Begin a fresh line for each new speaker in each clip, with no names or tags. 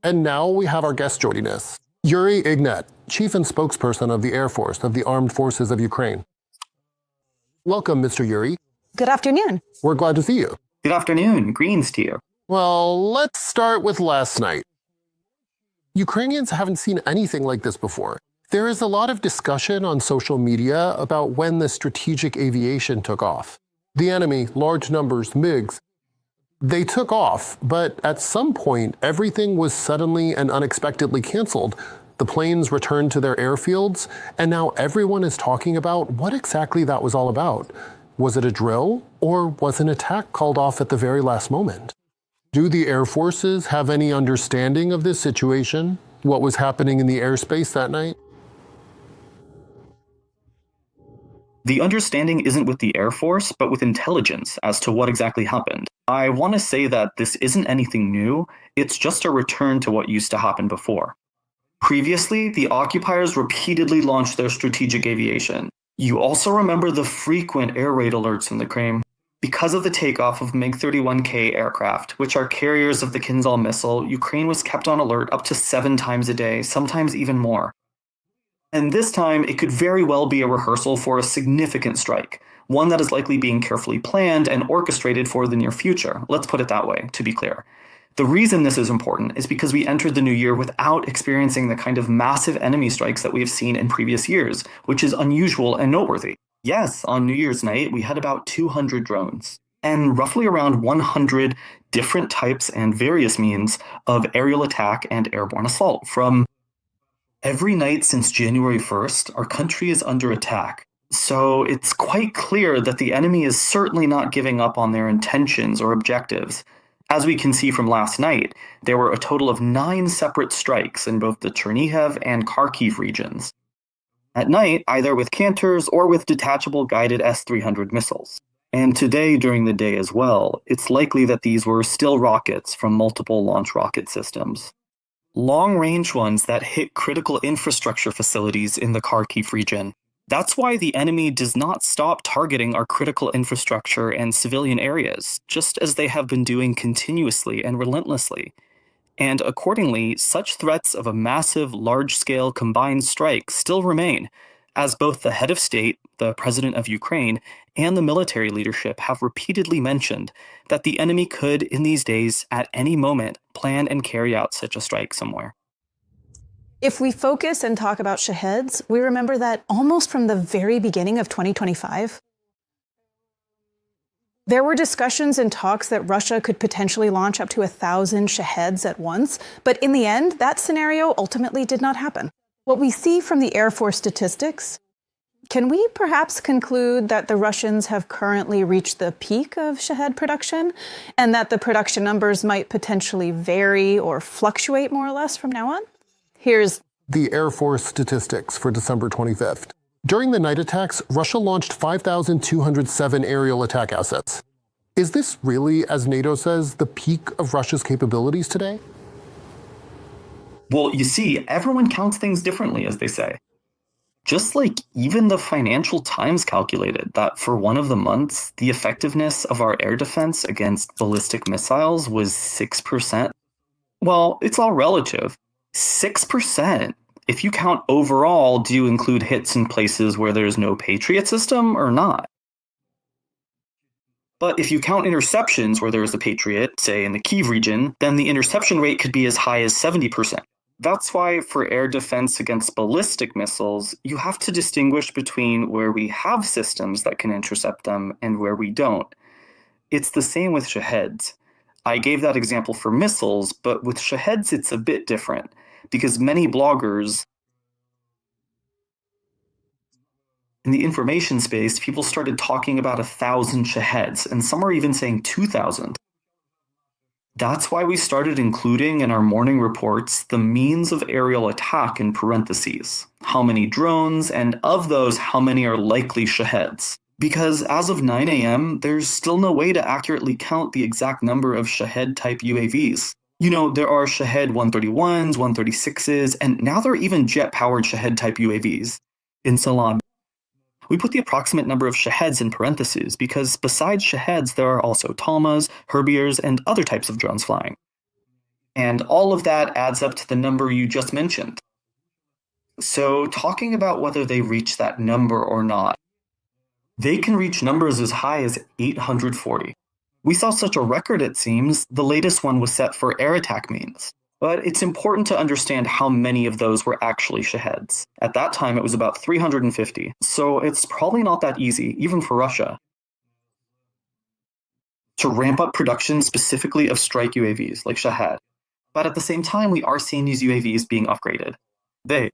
And now we have our guest joining us, Yurii Ihnat, Chief and Spokesperson of the Air Force of the Armed Forces of Ukraine. Welcome, Mr. Yurii.
Good afternoon.
We're glad to see you.
Good afternoon. Greetings to you.
Well, let's start with last night. Ukrainians haven't seen anything like this before. There is a lot of discussion on social media about when the strategic aviation took off. The enemy, large numbers, MiGs, they took off, but at some point, everything was suddenly and unexpectedly canceled. The planes returned to their airfields, and now everyone is talking about what exactly that was all about. Was it a drill, or was an attack called off at the very last moment? Do the Air Forces have any understanding of this situation? What was happening in the airspace that night?
The understanding isn't with the Air Force, but with intelligence as to what exactly happened. I want to say that this isn't anything new, it's just a return to what used to happen before. Previously, the occupiers repeatedly launched their strategic aviation. You also remember the frequent air raid alerts in the Crimea. Because of the takeoff of MiG-31K aircraft, which are carriers of the Kinzhal missile, Ukraine was kept on alert up to 7 times a day, sometimes even more. And this time, it could very well be a rehearsal for a significant strike, one that is likely being carefully planned and orchestrated for the near future. Let's put it that way, to be clear. The reason this is important is because we entered the new year without experiencing the kind of massive enemy strikes that we have seen in previous years, which is unusual and noteworthy. Yes, on New Year's night, we had about 200 drones, and roughly around 100 different types and various means of aerial attack and airborne assault from every night since January 1st, our country is under attack. So it's quite clear that the enemy is certainly not giving up on their intentions or objectives. As we can see from last night, there were a total of 9 separate strikes in both the Chernihiv and Kharkiv regions. At night, either with Cantors or with detachable guided S-300 missiles. And today, during the day as well, it's likely that these were still rockets from multiple launch rocket systems. Long-range ones that hit critical infrastructure facilities in the Kharkiv region. That's why the enemy does not stop targeting our critical infrastructure and civilian areas, just as they have been doing continuously and relentlessly. And accordingly, such threats of a massive, large-scale combined strike still remain, as both the head of state, the president of Ukraine, and the military leadership have repeatedly mentioned that the enemy could, in these days, at any moment, plan and carry out such a strike somewhere.
If we focus and talk about Shaheds, we remember that almost from the very beginning of 2025, there were discussions and talks that Russia could potentially launch up to 1,000 Shaheds at once, but in the end, that scenario ultimately did not happen. What we see from the Air Force statistics, can we perhaps conclude that the Russians have currently reached the peak of Shahed production and that the production numbers might potentially vary or fluctuate more or less from now on? Here's
the Air Force statistics for December 25th. During the night attacks, Russia launched 5,207 aerial attack assets. Is this really, as NATO says, the peak of Russia's capabilities today?
Well, you see, everyone counts things differently, as they say. Just like even the Financial Times calculated that for one of the months, the effectiveness of our air defense against ballistic missiles was 6%. Well, it's all relative. 6%. If you count overall, do you include hits in places where there's no Patriot system or not? But if you count interceptions where there is a Patriot, say in the Kyiv region, then the interception rate could be as high as 70%. That's why for air defense against ballistic missiles, you have to distinguish between where we have systems that can intercept them and where we don't. It's the same with Shaheds. I gave that example for missiles, but with Shaheds it's a bit different, because many bloggers in the information space, people started talking about 1,000 Shaheds, and some are even saying 2,000. That's why we started including in our morning reports the means of aerial attack in parentheses, how many drones, and of those, how many are likely Shaheds. Because as of 9 a.m., there's still no way to accurately count the exact number of Shahed-type UAVs. You know, there are Shahed 131s, 136s, and now there are even jet-powered Shahed-type UAVs. In Salam, we put the approximate number of Shaheds in parentheses because besides Shaheds, there are also Talmas, Herbiers, and other types of drones flying. And all of that adds up to the number you just mentioned. So, talking about whether they reach that number or not, they can reach numbers as high as 840. We saw such a record, it seems. The latest one was set for air attack means. But it's important to understand how many of those were actually Shaheds. At that time, it was about 350, so it's probably not that easy, even for Russia, to ramp up production specifically of strike UAVs like Shahed. But at the same time, we are seeing these UAVs being upgraded. They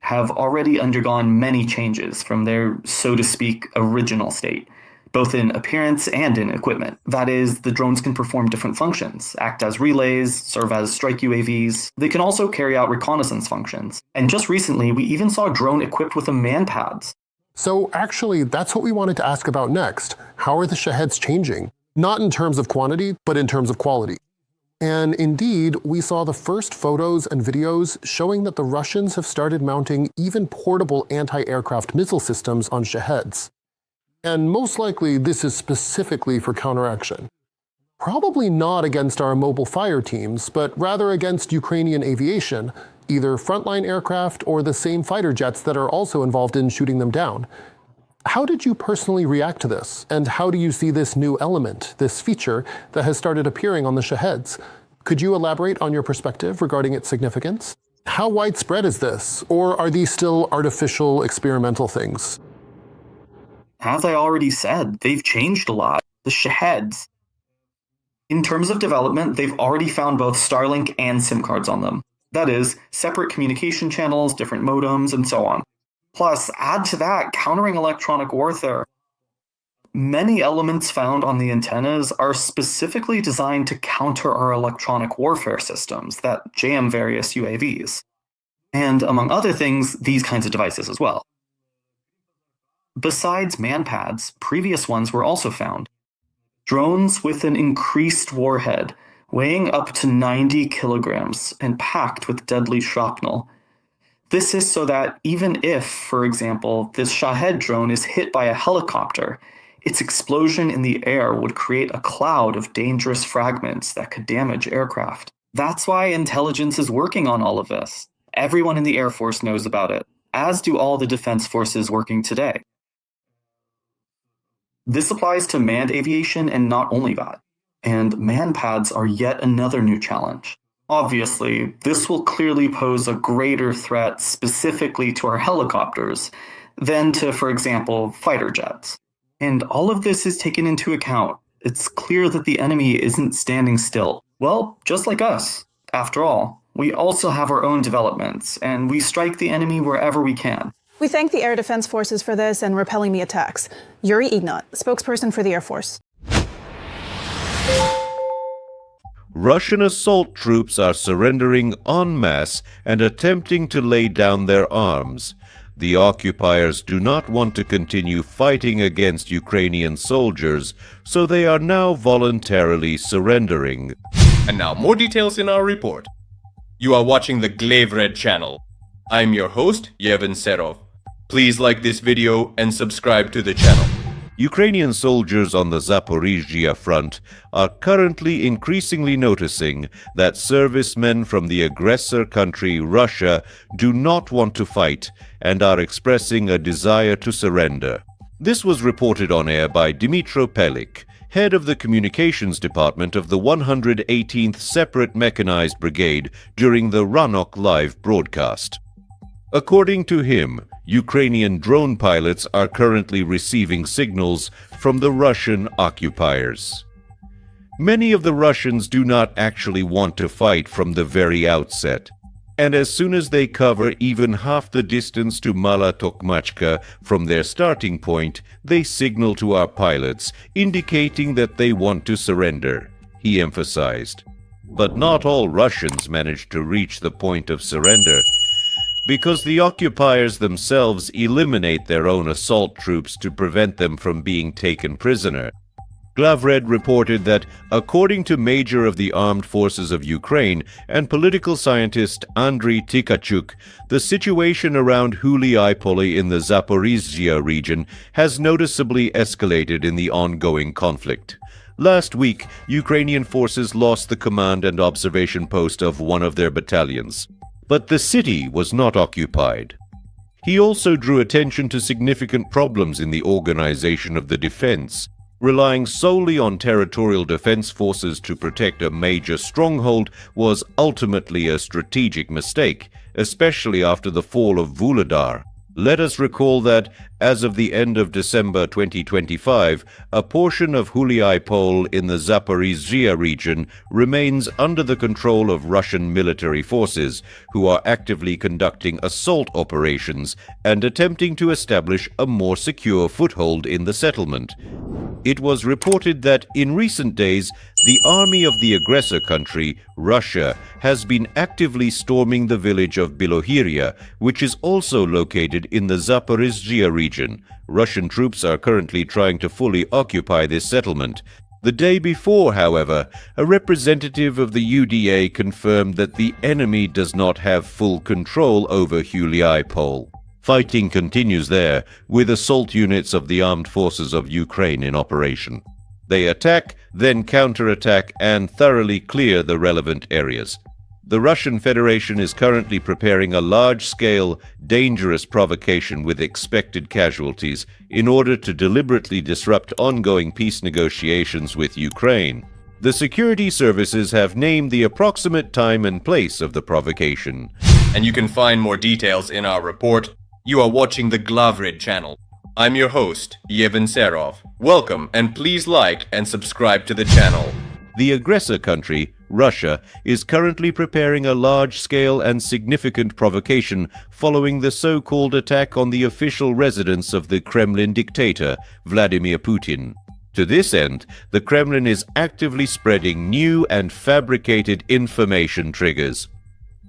have already undergone many changes from their, so to speak, original state, both in appearance and in equipment. That is, the drones can perform different functions, act as relays, serve as strike UAVs. They can also carry out reconnaissance functions. And just recently, we even saw a drone equipped with a man-pads.
So actually, that's what we wanted to ask about next. How are the Shaheds changing? Not in terms of quantity, but in terms of quality. And indeed, we saw the first photos and videos showing that the Russians have started mounting even portable anti-aircraft missile systems on Shaheds. And most likely, this is specifically for counteraction. Probably not against our mobile fire teams, but rather against Ukrainian aviation, either frontline aircraft or the same fighter jets that are also involved in shooting them down. How did you personally react to this? And how do you see this new element, this feature that has started appearing on the Shaheds? Could you elaborate on your perspective regarding its significance? How widespread is this? Or are these still artificial, experimental things?
As I already said, they've changed a lot. The Shaheds, in terms of development, they've already found both Starlink and SIM cards on them. That is, separate communication channels, different modems, and so on. Plus, add to that countering electronic warfare. Many elements found on the antennas are specifically designed to counter our electronic warfare systems that jam various UAVs. And among other things, these kinds of devices as well. Besides man-pads, previous ones were also found. Drones with an increased warhead, weighing up to 90 kilograms and packed with deadly shrapnel. This is so that even if, for example, this Shahed drone is hit by a helicopter, its explosion in the air would create a cloud of dangerous fragments that could damage aircraft. That's why intelligence is working on all of this. Everyone in the Air Force knows about it, as do all the defense forces working today. This applies to manned aviation and not only that. And man-pads are yet another new challenge. Obviously, this will clearly pose a greater threat specifically to our helicopters than to, for example, fighter jets. And all of this is taken into account. It's clear that the enemy isn't standing still. Well, just like us. After all, we also have our own developments, and we strike the enemy wherever we can.
We thank the Air Defense Forces for this and repelling the attacks. Yurii Ihnat, spokesperson for the Air Force.
Russian assault troops are surrendering en masse and attempting to lay down their arms. The occupiers do not want to continue fighting against Ukrainian soldiers, so they are now voluntarily surrendering.
And now more details in our report. You are watching the Glaive Red channel. I'm your host, Yevhen Serov. Please like this video and subscribe to the channel.
Ukrainian soldiers on the Zaporizhzhia front are currently increasingly noticing that servicemen from the aggressor country Russia do not want to fight and are expressing a desire to surrender. This was reported on air by Dmytro Pelik, head of the communications department of the 118th Separate Mechanized Brigade during the Ranok live broadcast. According to him, Ukrainian drone pilots are currently receiving signals from the Russian occupiers. Many of the Russians do not actually want to fight from the very outset, and as soon as they cover even half the distance to Mala Tokmachka from their starting point, they signal to our pilots, indicating that they want to surrender, he emphasized. But not all Russians manage to reach the point of surrender, because the occupiers themselves eliminate their own assault troops to prevent them from being taken prisoner. Glavred reported that, according to Major of the Armed Forces of Ukraine and political scientist Andriy Tkachuk, the situation around Huliaipole in the Zaporizhzhia region has noticeably escalated in the ongoing conflict. Last week, Ukrainian forces lost the command and observation post of one of their battalions. But the city was not occupied. He also drew attention to significant problems in the organization of the defense. Relying solely on territorial defense forces to protect a major stronghold was ultimately a strategic mistake, especially after the fall of Vuhledar. Let us recall that, as of the end of December 2025, a portion of Yurii Pole in the Zaporizhzhia region remains under the control of Russian military forces, who are actively conducting assault operations and attempting to establish a more secure foothold in the settlement. It was reported that in recent days, the army of the aggressor country, Russia, has been actively storming the village of Bilohirya, which is also located in the Zaporizhzhia region. Russian troops are currently trying to fully occupy this settlement. The day before, however, a representative of the UDA confirmed that the enemy does not have full control over Yurii Pole. Fighting continues there, with assault units of the armed forces of Ukraine in operation. They attack, then counterattack, and thoroughly clear the relevant areas. The Russian Federation is currently preparing a large-scale, dangerous provocation with expected casualties in order to deliberately disrupt ongoing peace negotiations with Ukraine. The security services have named the approximate time and place of the provocation.
And you can find more details in our report. You are watching the Glavred channel. I'm your host, Yevhen Serov. Welcome, and please like and subscribe to the channel.
The aggressor country, Russia, is currently preparing a large-scale and significant provocation following the so-called attack on the official residence of the Kremlin dictator, Vladimir Putin. To this end, the Kremlin is actively spreading new and fabricated information triggers.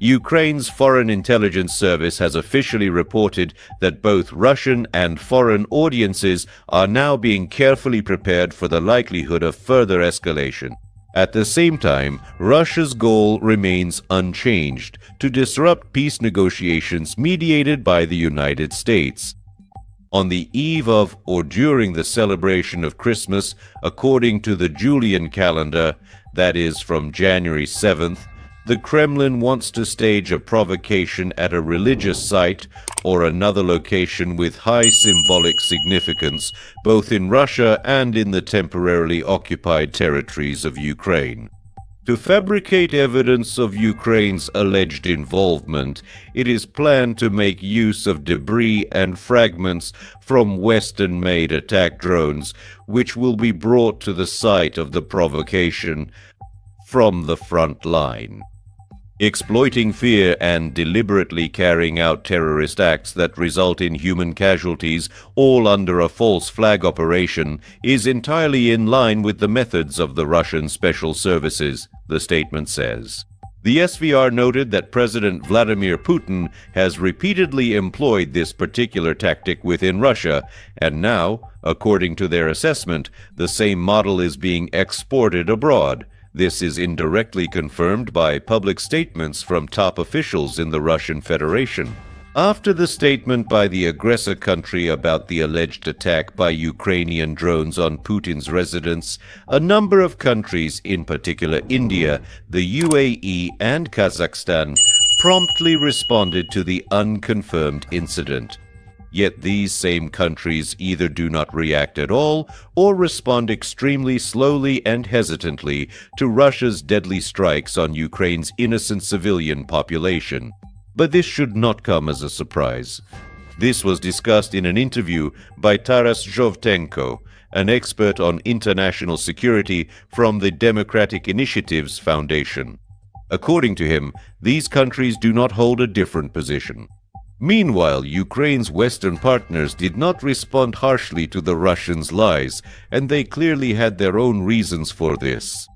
Ukraine's Foreign Intelligence Service has officially reported that both Russian and foreign audiences are now being carefully prepared for the likelihood of further escalation. At the same time, Russia's goal remains unchanged: to disrupt peace negotiations mediated by the United States. On the eve of or during the celebration of Christmas, according to the Julian calendar, that is from January 7th, the Kremlin wants to stage a provocation at a religious site or another location with high symbolic significance, both in Russia and in the temporarily occupied territories of Ukraine. To fabricate evidence of Ukraine's alleged involvement, it is planned to make use of debris and fragments from Western-made attack drones, which will be brought to the site of the provocation from the front line. Exploiting fear and deliberately carrying out terrorist acts that result in human casualties, all under a false flag operation, is entirely in line with the methods of the Russian special services, the statement says. The SVR noted that President Vladimir Putin has repeatedly employed this particular tactic within Russia, and now, according to their assessment, the same model is being exported abroad. This is indirectly confirmed by public statements from top officials in the Russian Federation. After the statement by the aggressor country about the alleged attack by Ukrainian drones on Putin's residence, a number of countries, in particular India, the UAE, and Kazakhstan, promptly responded to the unconfirmed incident. Yet these same countries either do not react at all or respond extremely slowly and hesitantly to Russia's deadly strikes on Ukraine's innocent civilian population. But this should not come as a surprise. This was discussed in an interview by Taras Zhovtenko, an expert on international security from the Democratic Initiatives Foundation. According to him, these countries do not hold a different position. Meanwhile, Ukraine's Western partners did not respond harshly to the Russians' lies, and they clearly had their own reasons for this.